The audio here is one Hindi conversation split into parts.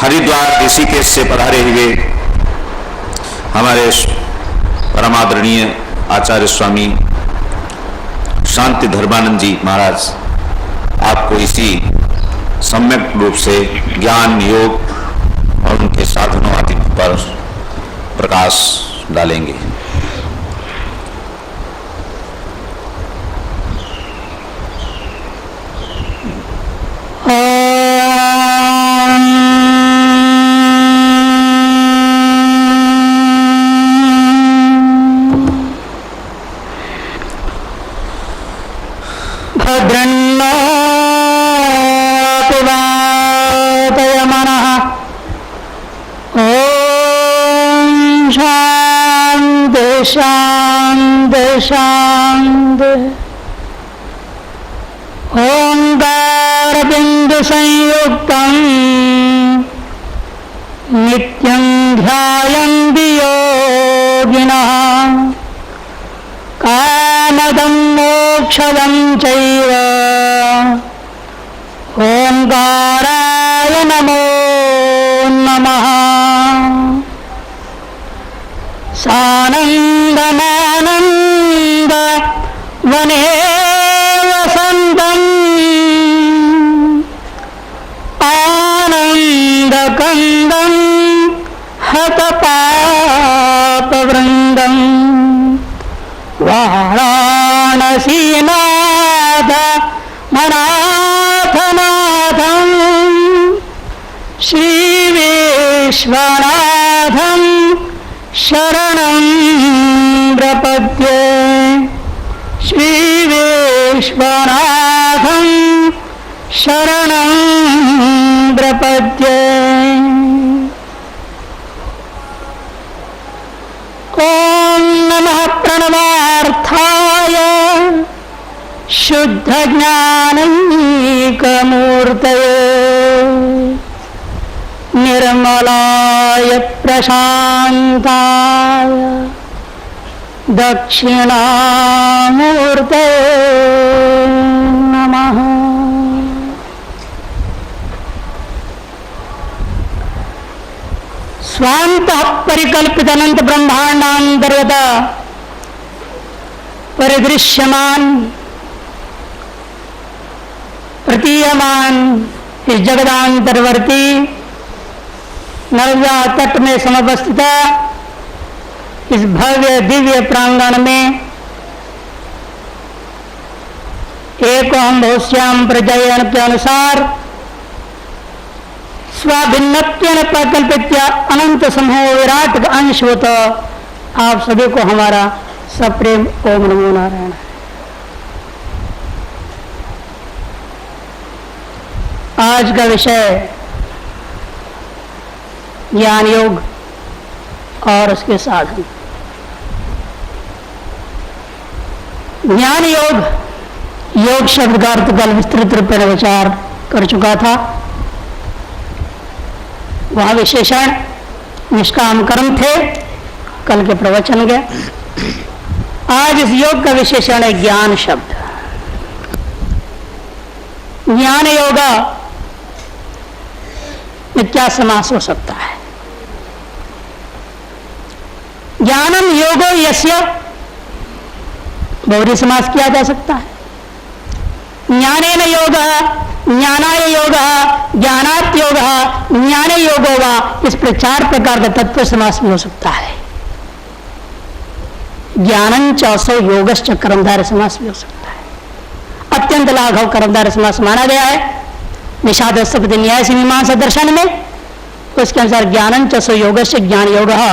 हरिद्वार ऋषिकेश से पधारे हुए हमारे परमादरणीय आचार्य स्वामी शांति धर्मानंद जी महाराज आपको इसी सम्यक रूप से ज्ञान योग और उनके साधनों आदि पर प्रकाश डालेंगे। शांत शांत ओंकार बिंदु संयुक्तम नित्यं ध्यायन्ति योगिनः कामदं मोक्षदं चैव ओंकाराय नमो नमः। सानन्दमानन्द वने वसन्तम् आनन्दकन्दं हतपापवृन्दम् वाराणसीनाथ मनाथनाथं श्रीविश्वनाथं शरणं प्रपद्ये। श्रीविश्वनाथं शरणं प्रपद्ये। ॐ नमः प्रणवार्थाय शुद्धज्ञानैकमूर्तये निर्मलाय प्रशान्ताय दक्षिणामूर्तये नमः। स्वान्तः परिकल्पित अनंत ब्रह्मांडांतर्गत परिदृश्यमान प्रतीयमान इस जगदांतर्वर्ती नर्मदा तट में समवस्थित इस भव्य दिव्य प्रांगण में एक हम बहुश्याम प्रजयन के अनुसार स्वाभिन्नत्वेन प्रकल्पित अनंत समूह विराट अंश होता आप सभी को हमारा सप्रेम ओम नमो नारायण। आज का विषय ज्ञान योग और उसके साधन। ज्ञान योग योग शब्द का अर्थ कल विस्तृत रूप में विचार कर चुका था। वह विशेषण निष्काम कर्म थे कल के प्रवचन के। आज इस योग का विशेषण है ज्ञान शब्द। ज्ञान योगा में क्या समास हो सकता है? ज्ञानम योगो यस्य बहुरी समास किया जा सकता है। ज्ञानेन योगः ज्ञानाय योगः ज्ञानात् योगः ज्ञाने योगो वा। इस पर 4 प्रकार का तत्व समास भी हो सकता है। ज्ञानं च असौ योगश्च कर्मधारय समास भी हो सकता है। अत्यंत लाघव कर्मधारय समास माना गया है निषाद सप्तमी न्याय से मीमांसा दर्शन में। उसके अनुसार ज्ञानं च असौ योगश्च ज्ञान योगः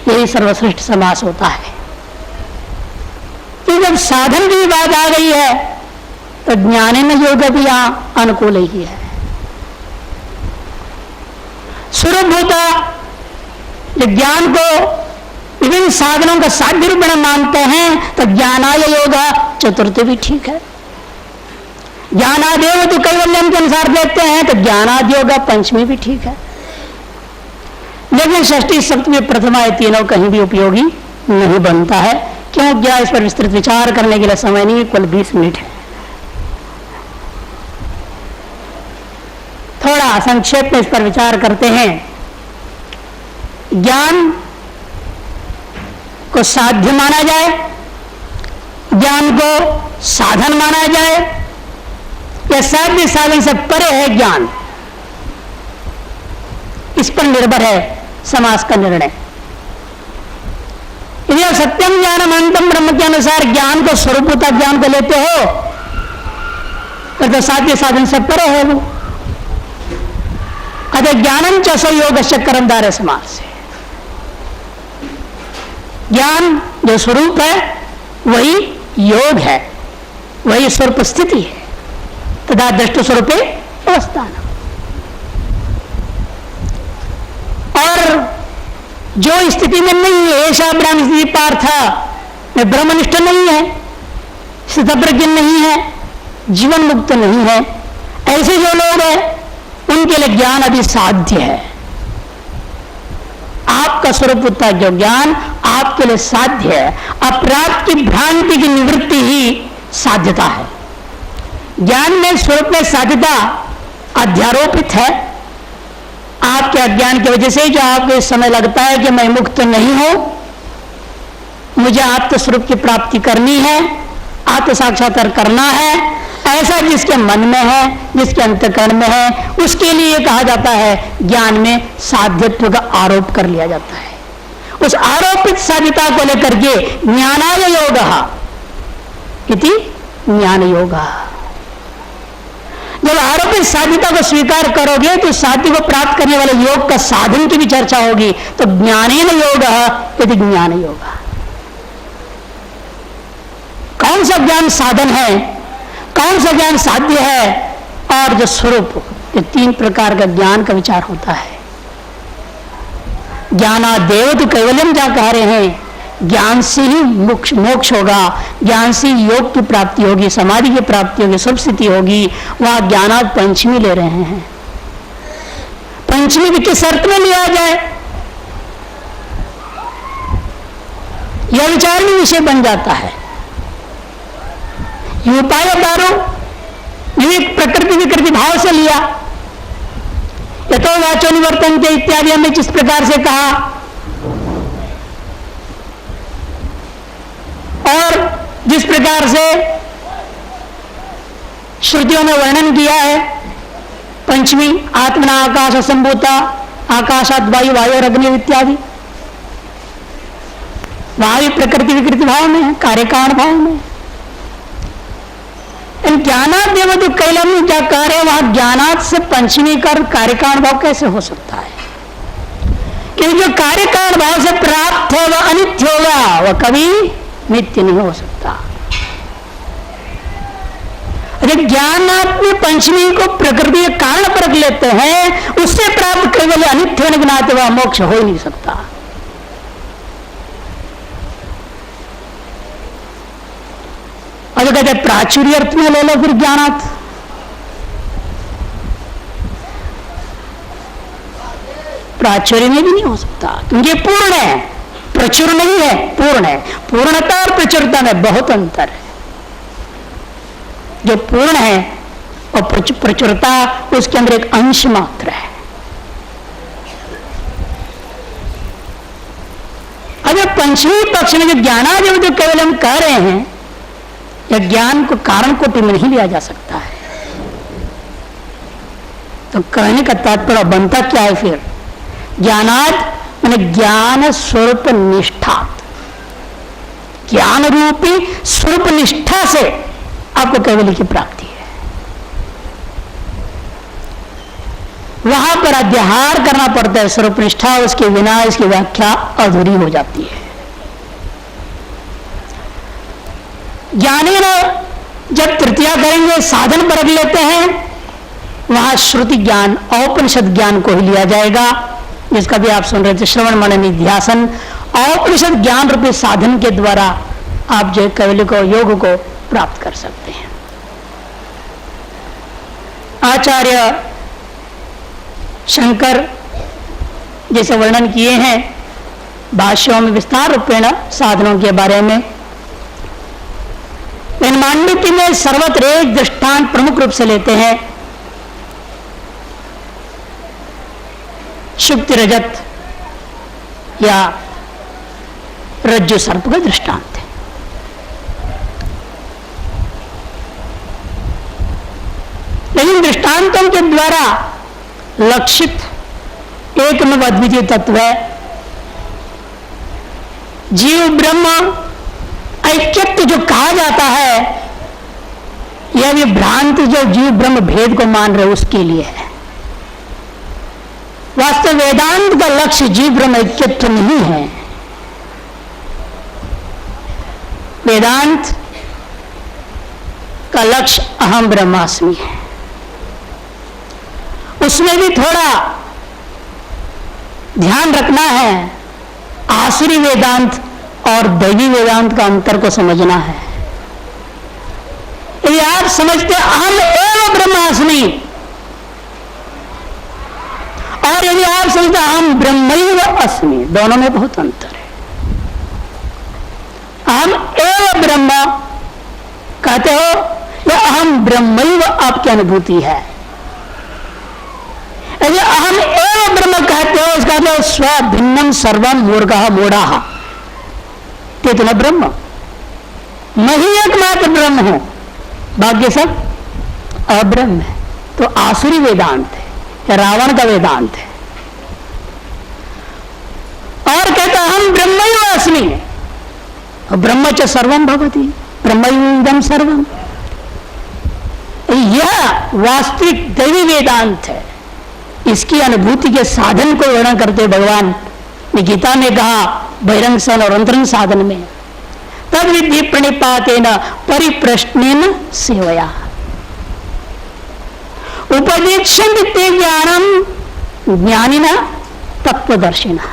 यही सर्वश्रेष्ठ समास होता है। तो जब साधन की बात आ गई है तो ज्ञानेन योग भी यहाँ अनुकूल ही है। स्वरूपभूत ज्ञान को विभिन्न साधनों का साध्य रूप में मानते हैं तो ज्ञानाय योग चतुर्थी भी ठीक है। ज्ञानादेव तो कैवल्यम के अनुसार देखते हैं तो ज्ञानाद योग पंचमी भी ठीक है। लेकिन षष्ठी सप्तमी प्रथमा ये तीनों कहीं भी उपयोगी नहीं बनता है। क्यों? क्या इस पर विस्तृत विचार करने के लिए समय नहीं, कुल 20 मिनट है। थोड़ा संक्षेप में इस पर विचार करते हैं। ज्ञान को साध्य माना जाए, ज्ञान को साधन माना जाए, या साध्य साधन से परे है ज्ञान, इस पर निर्भर है समाज का निर्णय। यदि आप सत्यम ज्ञानम अनंतम ब्रह्म के अनुसार ज्ञान को, स्वरूपता ज्ञान को लेते हो, तो साध्य साधन से परे है वो। अतः ज्ञानम च योगस्य कर्मधारय समास से, ज्ञान जो स्वरूप है वही योग है, वही स्वरूप स्थिति है, तथा दृष्ट स्वरूपे अवस्थान। और जो स्थिति में नहीं है, ऐसा ब्रह्म स्थिति पार्थ में ब्रह्मनिष्ठ नहीं है, स्थितप्रज्ञ नहीं है, जीवन मुक्त नहीं है, ऐसे जो लोग हैं उनके लिए ज्ञान अभी साध्य है। आपका स्वरूप होता जो ज्ञान आपके लिए साध्य है। अप्राप्त की भ्रांति की निवृत्ति ही साध्यता है। ज्ञान में, स्वरूप में साध्यता अध्यारोपित है। आपके अज्ञान की वजह से जो आपको इस समय लगता है कि मैं मुक्त नहीं हूं, मुझे आत्म स्वरूप की प्राप्ति करनी है, आत्म साक्षात्कार करना है, ऐसा जिसके मन में है, जिसके अंतःकरण में है, उसके लिए कहा जाता है ज्ञान में साध्यत्व का आरोप कर लिया जाता है। उस आरोपित साध्यता को लेकर के ज्ञानाय योगः इति ज्ञान योगः। जब आरोपित साध्यता को स्वीकार करोगे तो साध्य को प्राप्त करने वाले योग का साधन की भी चर्चा होगी। तो ज्ञानेन योगः इति ज्ञान योगः। कौन सा ज्ञान साधन है, कौन सा ज्ञान साध्य है, और जो स्वरूप, ये तीन प्रकार का ज्ञान का विचार होता है। ज्ञानादेव तो कैवल्यम जा कह रहे हैं, ज्ञान से ही मोक्ष होगा, ज्ञान से ही योग की प्राप्ति होगी, समाधि की प्राप्ति होगी, सब स्थिति होगी। वहां ज्ञानाद पंचमी ले रहे हैं। पंचमी भी किस अर्थ में लिया जाए, यह विचार में विषय बन जाता है। उपाय दारो प्रकृति विकृति भाव से लिया, यथो वाचो निवर्तन्ते इत्यादि हमने जिस प्रकार से कहा, और जिस प्रकार से श्रुतियों में वर्णन किया है, पंचमी आत्मना आकाश संभूता, आकाशात वायु, वायु अग्नि इत्यादि, वायु प्रकृति विकृति भाव में है, कार्यकारण भाव में। ज्ञानादेव जो कैलम क्या कह रहे हैं, वहां ज्ञानात से पंचमी कर कार्यकारण भाव कैसे हो सकता है? क्योंकि जो कार्यकारण भाव से प्राप्त है वह अनित्य होगा, वह कभी नित्य नहीं हो सकता। अरे ज्ञानात में पंचमी को प्रकृति के कारण पर रख लेते हैं, उससे प्राप्त केवल अनित्य होने के नाते वह मोक्ष हो ही नहीं सकता। और कहते प्राचुर्य अर्थ में ले लो फिर ज्ञानात। प्राचुर्य में भी नहीं हो सकता, क्योंकि पूर्ण है, प्रचुर नहीं है, पूर्ण है। पूर्णता और प्रचुरता में बहुत अंतर है। जो पूर्ण है और प्रचुरता, उसके अंदर एक अंश मात्र है। अब पंचमी पक्ष में जो ज्ञानादेव जो केवल हम कह रहे हैं, या ज्ञान को कारण कोटि में नहीं लिया जा सकता है। तो कहने का तात्पर्य बनता क्या है फिर? ज्ञानाद माने ज्ञान स्वरूप निष्ठा, ज्ञान रूपी स्वरूप निष्ठा से आपको कैवल्य की प्राप्ति है। वहां पर अध्याहार करना पड़ता है स्वरूप निष्ठा, उसके बिना इसकी व्याख्या अधूरी हो जाती है। ज्ञानी जब तृतीया करेंगे, साधन पर रख लेते हैं, वहां श्रुति ज्ञान, औपनिषद ज्ञान को ही लिया जाएगा, जिसका भी आप सुन रहे थे, श्रवण मनन निध्यासन। औपनिषद ज्ञान रूपी साधन के द्वारा आप जो कैवल्य को, योग को प्राप्त कर सकते हैं। आचार्य शंकर जैसे वर्णन किए हैं भाष्यों में विस्तार रूपेण साधनों के बारे में, मांडुक्य में सर्वत्र एक दृष्टांत प्रमुख रूप से लेते हैं। शुक्ति रजत या रज्जु सर्प का दृष्टांत है। लेकिन दृष्टांतों के द्वारा लक्षित एकमेव अद्वितीय तत्व है जीव ब्रह्म ऐक्यत्व जो कहा जाता है, यह भी भ्रांति जो जीव ब्रह्म भेद को मान रहे उसके लिए है। वास्तव वेदांत का लक्ष्य जीव ब्रह्म ऐक्यत्व नहीं है। वेदांत का लक्ष्य अहम ब्रह्मास्मि है। उसमें भी थोड़ा ध्यान रखना है, आसुरी वेदांत और दैवी वेदांत का अंतर को समझना है। यदि आप समझते अहम एवं ब्रह्मास्मि और यदि आप समझते अहम ब्रह्मैव अस्मि, दोनों में बहुत अंतर है। अहम एवं ब्रह्म कहते हो या अहम ब्रह्मैव आपकी अनुभूति है। यदि अहम एवं ब्रह्म कहते हो उसका मतलब स्व भिन्नम सर्वम मूर्खः मूढ़ः, तो न ब्रह्म, मैं ही एकमात्र ब्रह्म हूं, बाकी सब अब्रह्म है। तो आसुरी वेदांत है या रावण का वेदांत है। और कहता हम ब्रह्मैव अस्मि, ब्रह्म च सर्वम भवति, ब्रह्मैवं सर्वम। यह वास्तविक दैवी वेदांत है। इसकी अनुभूति के साधन को वर्णन करते भगवान ने गीता में कहा बहिरंग सन और अंतरंग साधन में, तद विधि प्रणिपातेन परिप्रश्नेन सेवया उपदेक्षन्ति ते ज्ञानम ज्ञानिना तत्वदर्शिना।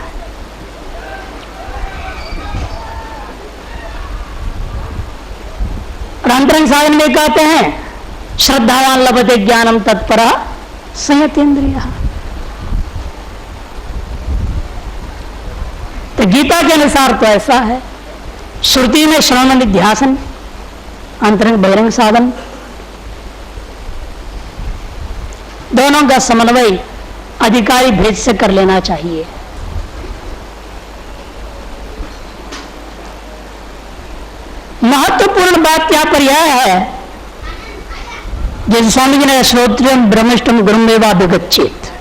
और अंतरंग साधन में कहते हैं श्रद्धावान लभते ज्ञानम तत्परा संयतेन्द्रियः। तो गीता के अनुसार तो ऐसा है। श्रुति में श्रवण निध्यासन, अंतरंग बहिरंग साधन, दोनों का समन्वय अधिकारी भेद से कर लेना चाहिए। महत्वपूर्ण बात यहां पर यह है, जैसे स्वामी जी ने श्रोत्रियम ब्रह्मिष्ठम गुरुमेवा विगच्छेत,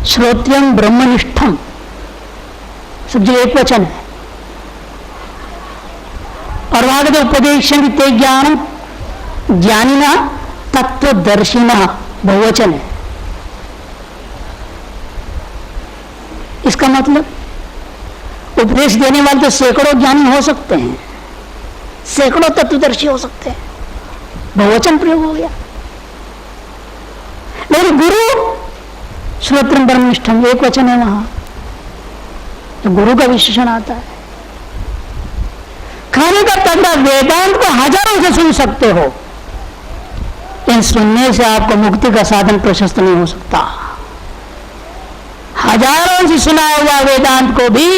श्रोत्रियम ब्रह्मनिष्ठम सब जो एक वचन है, और वहां कहते उपदेशन ते ज्ञान ज्ञानिना तत्वदर्शिना बहुवचन है। इसका मतलब उपदेश देने वाले तो सैकड़ों ज्ञानी हो सकते हैं, सैकड़ों तत्वदर्शी हो सकते हैं, बहुवचन प्रयोग हो गया। लेकिन गुरु श्रोत्रम ब्रह्मनिष्ठम एक वचन है, वहां तो गुरु का विशेषण आता है। खाने का तगड़ा वेदांत को हजारों से सुन सकते हो, इन सुनने से आपको मुक्ति का साधन प्रशस्त नहीं हो सकता। हजारों से सुना हुआ वेदांत को भी,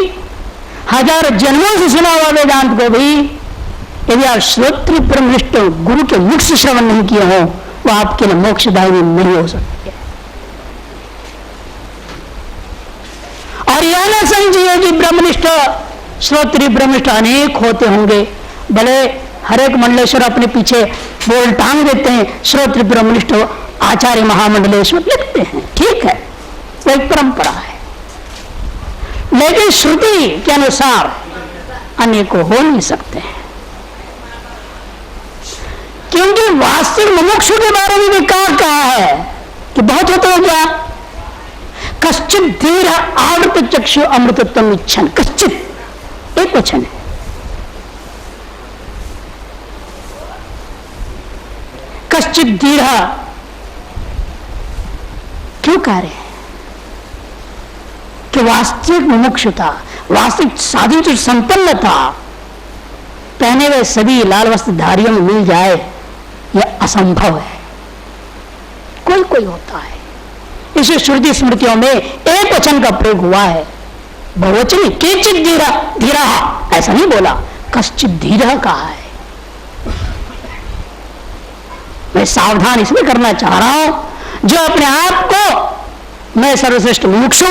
हजारों जन्मों से सुना हुआ वेदांत को भी, यदि आप श्रोत्र ब्रह्मनिष्ठ गुरु के मुख से श्रवण नहीं किए हो, वह आपके लिए मोक्षदायी नहीं हो सकती है। और यह न समझिए कि ब्रह्मनिष्ठ श्रोत्री ब्रह्मनिष्ठ अनेक होते होंगे, भले हर एक मंडलेश्वर अपने पीछे बोल टांग देते हैं श्रोत्री ब्रह्मनिष्ठ आचार्य महामंडलेश्वर लिखते हैं, ठीक है, वो एक परंपरा है। लेकिन श्रुति के अनुसार अनेकों हो नहीं सकते हैं, क्योंकि वास्तविक मुमुक्षु के बारे में भी कहा है कि बहुत होता है क्या, कश्चित धीर आवृत चक्षु अमृतत्वम इच्छन, कश्चित एक वचन है। कश्चित धीर क्यों कह रहे हैं कि वास्तविक मुमुक्षुता, वास्तविक साधु जो संपन्न था, पहने हुए सभी लाल वस्त्रधारियों में मिल जाए, यह असंभव है। कोई कोई होता है। इसे श्रुति स्मृतियों में एक वचन का प्रयोग हुआ है, बहुवचन केचित धीरा धीरा ऐसा नहीं बोला, कश्चित धीरा कहा है। मैं सावधान इसलिए करना चाह रहा हूं, जो अपने आप को मैं सर्वश्रेष्ठ मुमुक्षु,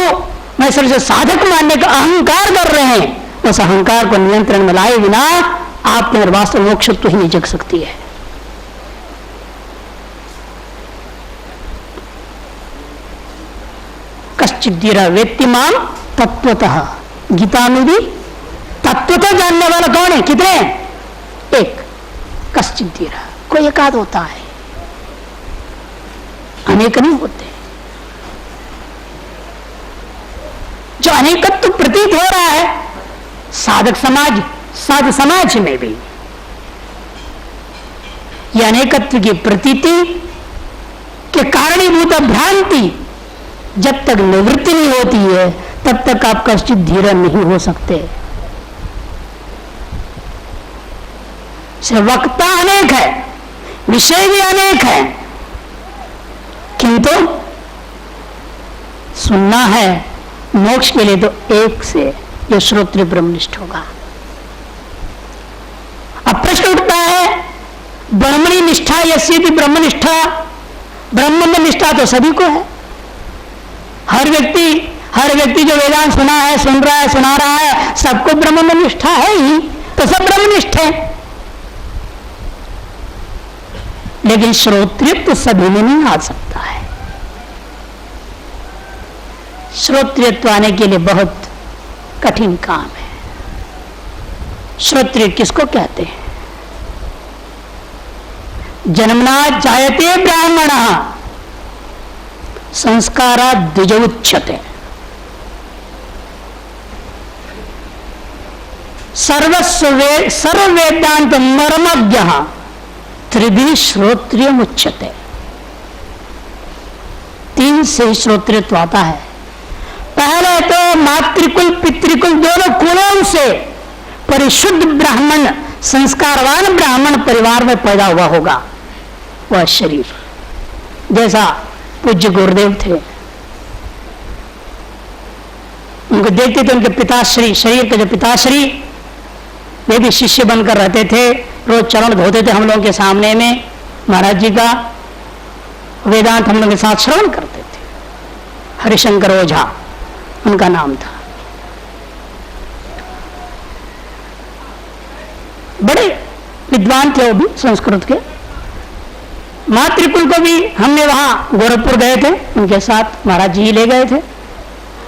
मैं सर्वश्रेष्ठ साधक मानने का अहंकार कर रहे हैं, उस अहंकार को नियंत्रण में लाए बिना आपके अंदर वास्तव मोक्षत्व ही नहीं जग सकती है। कश्चिद्धिर वेत्तिमान तत्वतः, गीता में भी तत्वतः जानने वाला कौन है? कितने? एक। कश्चिद्धिर, कोई एकाध होता है, अनेक नहीं होते। जो अनेकत्व प्रतीत हो रहा है साधक समाज, साध समाज में भी यह अनेकत्व की प्रतीति के कारणीभूत भ्रांति जब तक निवृत्ति नहीं होती है तब तक आप कश्चित धीर नहीं हो सकते। वक्ता अनेक है, विषय भी अनेक है, किंतु सुनना है मोक्ष के लिए तो एक से, जो श्रोत्र ब्रह्मनिष्ठ होगा। अब प्रश्न उठता है ब्रह्मणी निष्ठा यस्येति ब्रह्मनिष्ठा, ब्रह्म में निष्ठा तो सभी को है। हर व्यक्ति जो वेदांत सुना है, सुन रहा है, सुना रहा है, सबको ब्रह्म में निष्ठा है ही, तो सब ब्रह्मनिष्ठ है। लेकिन श्रोत्रित्व सभी में नहीं आ सकता है। श्रोत्रित्व आने के लिए बहुत कठिन काम है। श्रोत्रिय किसको कहते हैं? जन्मना जायते ब्राह्मण संस्कारा द्विजोच्यते, सर्व वेदांत मर्मज्ञ त्रिभि श्रोत्रिय मुच्यते। तीन से श्रोत्रित्व आता है। पहले तो मातृकुल पितृकुल दोनों कुलों से परिशुद्ध ब्राह्मण, संस्कारवान ब्राह्मण परिवार में पैदा हुआ होगा वह शरीर। जैसा पूज्य गुरुदेव थे, उनको देखते थे उनके पिताश्री, शरीर के जो पिताश्री, वे भी शिष्य बनकर रहते थे, रोज चरण धोते थे हम लोगों के सामने में। महाराज जी का वेदांत हम लोग के साथ श्रवण करते थे। हरिशंकर ओझा उनका नाम था। बड़े विद्वान थे वो भी, संस्कृत के। मातृकुल को भी हमने वहां गोरखपुर गए थे, उनके साथ महाराज जी ले गए थे,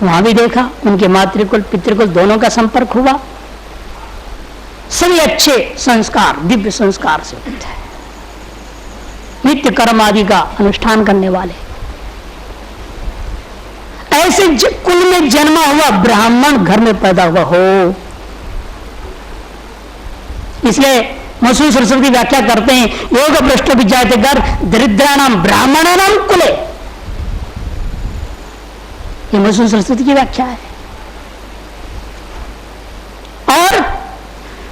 वहां भी देखा उनके मातृकुल पितृकुल दोनों का संपर्क हुआ। सभी अच्छे संस्कार, दिव्य संस्कार से होते हैं, नित्य कर्म आदि का अनुष्ठान करने वाले। ऐसे कुल में जन्मा हुआ ब्राह्मण घर में पैदा हुआ हो। इसलिए मसूर सरस्वती व्याख्या करते हैं, योग भ्रष्टो विजायते घर दरिद्राणाम ब्राह्मणानाम कुले। ये मसूर सरस्वती की व्याख्या है। और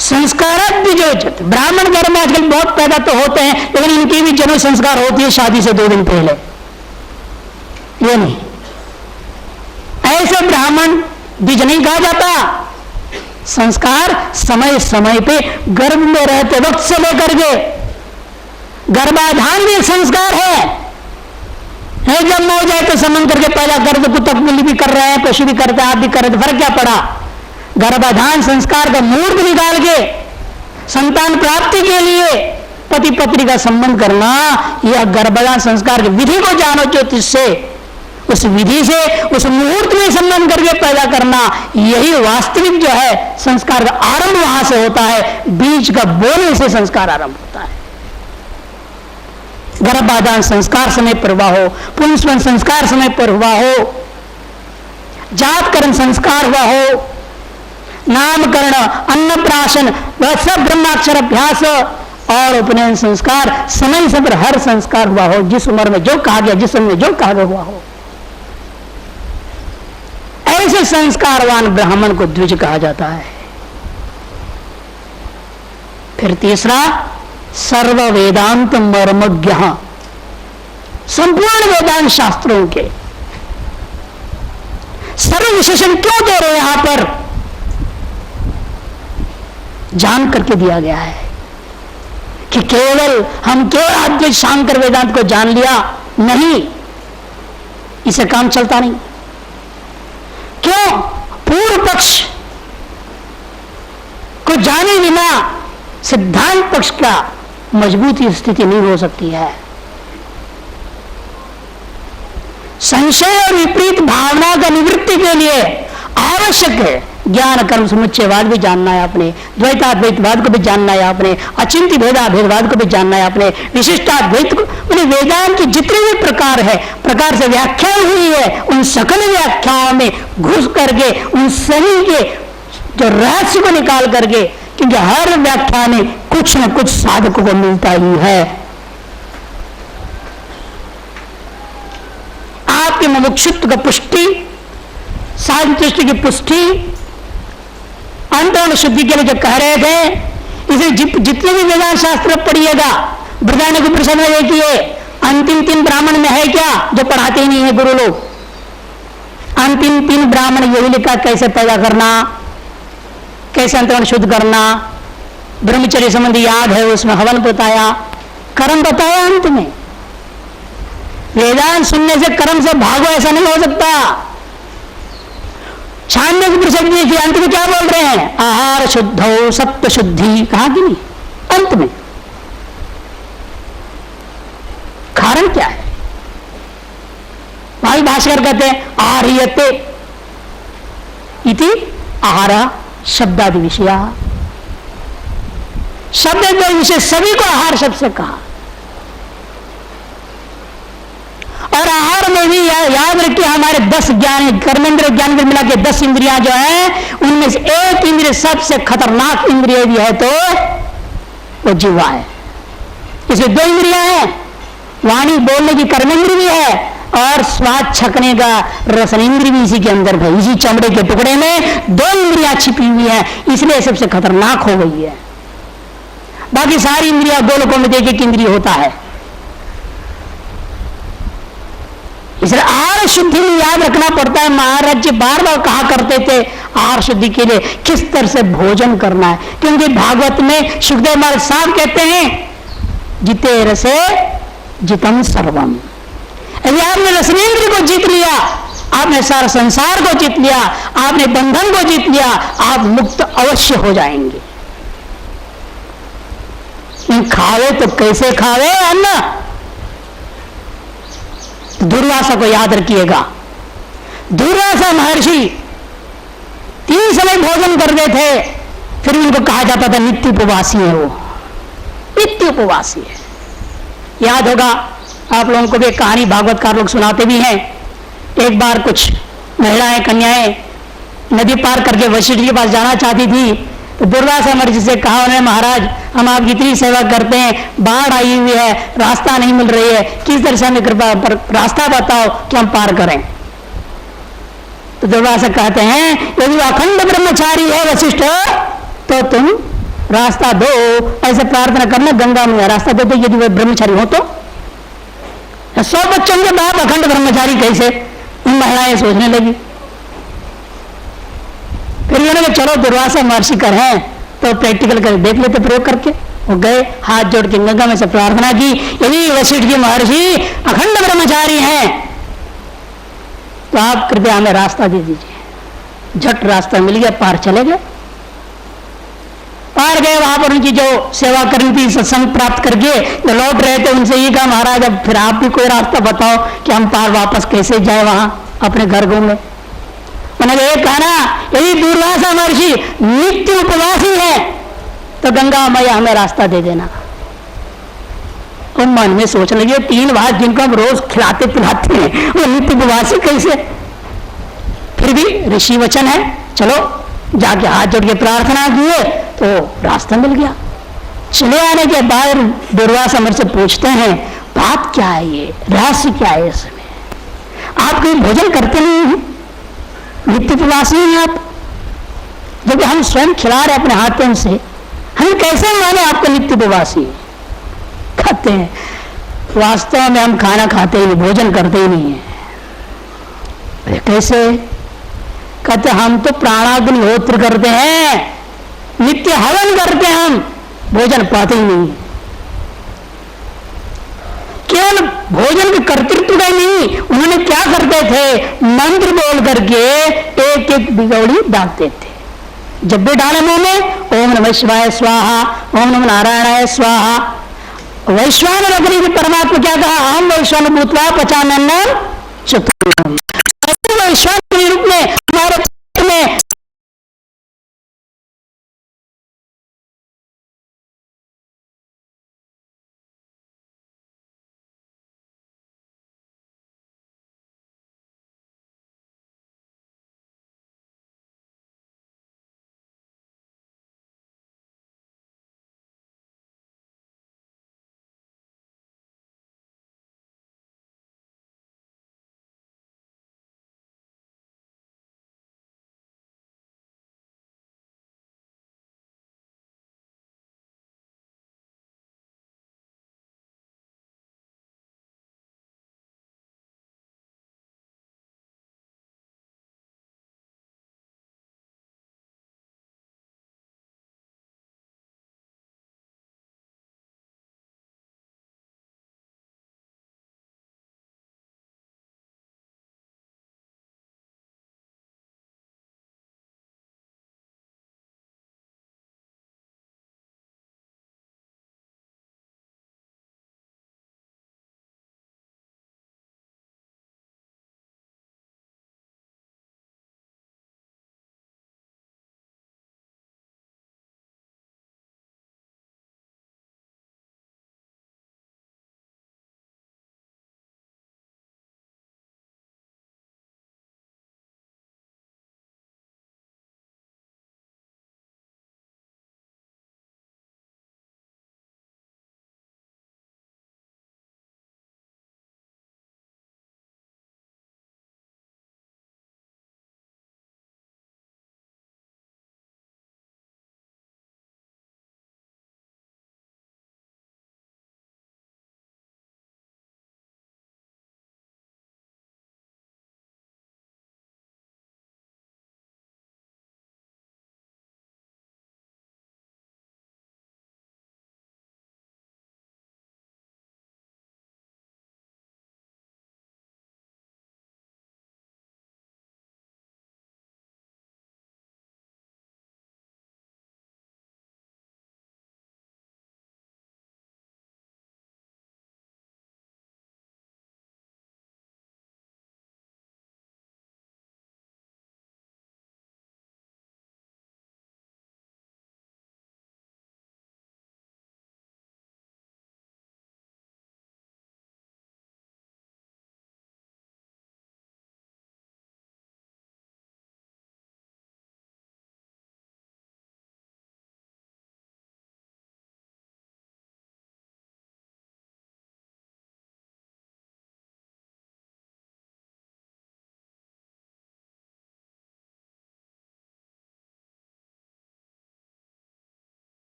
संस्कार द्विजोचित, ब्राह्मण घर में आजकल बहुत पैदा तो होते हैं, लेकिन इनकी भी जन्म संस्कार होती है शादी से 2 दिन पहले। ये नहीं, ऐसे ब्राह्मण द्विज नहीं कहा जाता। संस्कार समय समय पे गर्भ में रहते वक्त से लेकर के गर्भाधान भी संस्कार है। जब हो जाए तो संबंध करके पैदा कर दो, कुत्ता बिल्ली भी कर रहे हैं, पशु भी करते हैं, आप भी कर रहे थे, फर्क क्या पड़ा? गर्भाधान संस्कार का मुहूर्त निकाल के संतान प्राप्ति के लिए पति पत्नी का संबंध करना, यह गर्भाधान संस्कार की विधि को जानो ज्योतिष से, उस विधि से उस मुहूर्त में संबंध करके पैदा करना, यही वास्तविक जो है संस्कार का आरंभ वहां से होता है। बीज का बोने से संस्कार आरंभ होता है। गर्भाधान संस्कार समय पर हुआ हो, पुंसवन संस्कार समय पर हुआ हो, जातकरण संस्कार हुआ हो, नामकरण, अन्नप्राशन, वह सब ब्रह्माक्षर अभ्यास और उपनयन संस्कार समय समय पर हर संस्कार हुआ हो, जिस उम्र में जो कहा गया, जिस उम्र में जो कहा गया हुआ हो। ऐसे संस्कारवान ब्राह्मण को द्विज कहा जाता है। फिर तीसरा, सर्व वेदांत मर्मज्ञ, संपूर्ण वेदांत शास्त्रों के सर्व विशेषण क्यों दे रहे हैं यहां पर? जान करके दिया गया है कि केवल हम केवल अद्वैत शांकर वेदांत को जान लिया नहीं, इसे काम चलता नहीं। क्यों? पूर्व पक्ष को जाने बिना सिद्धांत पक्ष का मजबूती स्थिति नहीं हो सकती है। संशय और विपरीत भावना का निवृत्ति के लिए आवश्यक है ज्ञान कर्म समुच्चयवाद भी जानना है आपने, द्वैताद्वैतवाद को भी जानना है आपने, अचिंत्य भेदाभेदवाद को भी जानना है आपने, विशिष्टाद्वैत को, वेदांत के जितने भी प्रकार से व्याख्या हुई है उन सकल व्याख्याओं में घुस करके उन सभी के जो रहस्य को निकाल करके, क्योंकि हर व्याख्या में कुछ न कुछ साधक को मिलता ही है। आपके मुमुक्षुत्व का पुष्टि, साधुष्टि की पुष्टि, अंतरण शुद्धि के लिए जो कह रहे थे, इसे जितने भी वेदांत शास्त्र पढ़िएगा, बृहदारण्यक उपनिषद में देखिए अंतिम 3 ब्राह्मण में है क्या जो पढ़ाते ही नहीं है गुरु लोग। अंतिम 3 ब्राह्मण यही लिखा, कैसे पैदा करना, कैसे अंतरण शुद्ध करना, ब्रह्मचर्य संबंधी याद है, उसमें हवन बताया, कर्म बताया। अंत में वेदांत सुनने से कर्म से भागो ऐसा नहीं हो सकता। छांदोग्य उपनिषद के अंत में क्या बोल रहे हैं? आहार शुद्धो सत्व शुद्धि, कहा कि नहीं? अंत में कारण क्या है? भाई भास्कर कहते हैं आर्यते इति आहार शब्दादि विषया, शब्द के विषय सभी को आहार शब्द से कहा। और आहार में भी याद रखिए हमारे 10 ज्ञान, कर्मेंद्र ज्ञान में मिला के 10 इंद्रियां जो है, उनमें से एक इंद्रिय सबसे खतरनाक इंद्रिय भी है तो वो जीवा है। इसमें 2 इंद्रियां हैं, वाणी बोलने की कर्मेंद्र भी है और स्वाद छकने का रसनेंद्र भी इसी के अंदर है। इसी चमड़े के टुकड़े में 2 इंद्रियां छिपी हुई है, इसलिए सबसे खतरनाक हो गई है। बाकी सारी इंद्रियां गोलकों में एक इंद्रिय होता है। इसलिए आहार शुद्धि में याद रखना पड़ता है। महाराज जी बार बार कहा करते थे आहार शुद्धि के लिए किस तरह से भोजन करना है, क्योंकि भागवत में सुखदेव महाराज साहब कहते हैं जिते रसे जितम सर्वम। यदि आपने रसनेंद्र को जीत लिया, आपने सारा संसार को जीत लिया, आपने बंधन को जीत लिया, आप मुक्त अवश्य हो जाएंगे। खावे तो कैसे खावे अन्न? दुर्वासा को याद रखिएगा। दुर्वासा महर्षि 3 समय भोजन करते थे, फिर उनको कहा जाता था नित्य उपवासी है, वो नित्य उपवासी है। याद होगा आप लोगों को भी कहानी भागवतकार लोग सुनाते भी हैं। एक बार कुछ महिलाएं, कन्याएं नदी पार करके वशिष्ठ के पास जाना चाहती थी, तो दुर्वासा महर्षि से कहा उन्होंने, महाराज हम आपकी इतनी सेवा करते हैं, बाढ़ आई हुई है, रास्ता नहीं मिल रही है, किस तरह से हमें कृपा पर रास्ता बताओ कि हम पार करें। तो दुर्वासा कहते हैं यदि अखंड ब्रह्मचारी है वशिष्ठ तो तुम रास्ता दो, ऐसे प्रार्थना करना गंगा में रास्ता दे दो। यदि वे ब्रह्मचारी हो तो 100 बच्चों के बाप अखंड ब्रह्मचारी कैसे? उन महिलाएं सोचने लगी। फिर उन्होंने चलो दुर्वासा महर्षि कर हैं तो प्रैक्टिकल कर देख लेते, प्रयोग करके। वो गए, हाथ जोड़ के गंगा में से प्रार्थना की, यदि वशिष्ठ जी महर्षि अखंड ब्रह्मचारी हैं तो आप कृपया हमें रास्ता दे दीजिए। झट रास्ता मिल गया, पार चले गए। पार गए, वहां पर उनकी जो सेवा करनी थी सत्संग प्राप्त करके जो लौट रहे थे, उनसे ये कहा महाराज अब फिर आप भी कोई रास्ता बताओ कि हम पार वापस कैसे जाए वहां अपने घर घूमे। उन्होंने ये कहा ना, यदि दुर्वासा महर्षि नित्य उपवासी है तो गंगा मैया हमें रास्ता दे देना। और मन में सोचने लगे 3 भात जिनको हम रोज खिलाते पिलाते हैं वो नित्य उपवासी कैसे? फिर भी ऋषि वचन है, चलो जाके हाथ जोड़ के प्रार्थना किए तो रास्ता मिल गया। चले आने के बाद दुर्वासा महर्षि से पूछते हैं बात क्या है, ये रहस्य क्या है? इसमें आप कहीं भोजन करते नहीं हैं, नित्य उपवासी हैं आप, जब हम स्वयं खिला रहे अपने हाथों से, हम कैसे माने आपको नित्य उपवासी? कहते हैं वास्तव में हम खाना खाते ही, भोजन करते ही नहीं है। कैसे? कहते हम तो प्राणाग्निहोत्र करते हैं, नित्य हवन करते हैं, हम भोजन पाते ही नहीं। केवल भोजन के कर्तृत्व का नहीं, उन्होंने क्या करते थे, मंत्र बोल करके एक एक बिगौड़ी डालते थे। जब भी डाले मुंह में ओम नमः शिवाय स्वाहा, ओम नमः नारायणाय स्वाहा। वैश्वान अग्नि परमात्मा क्या कहा, हम वैश्वान भूतवा पचानन्नम चतुर्थ।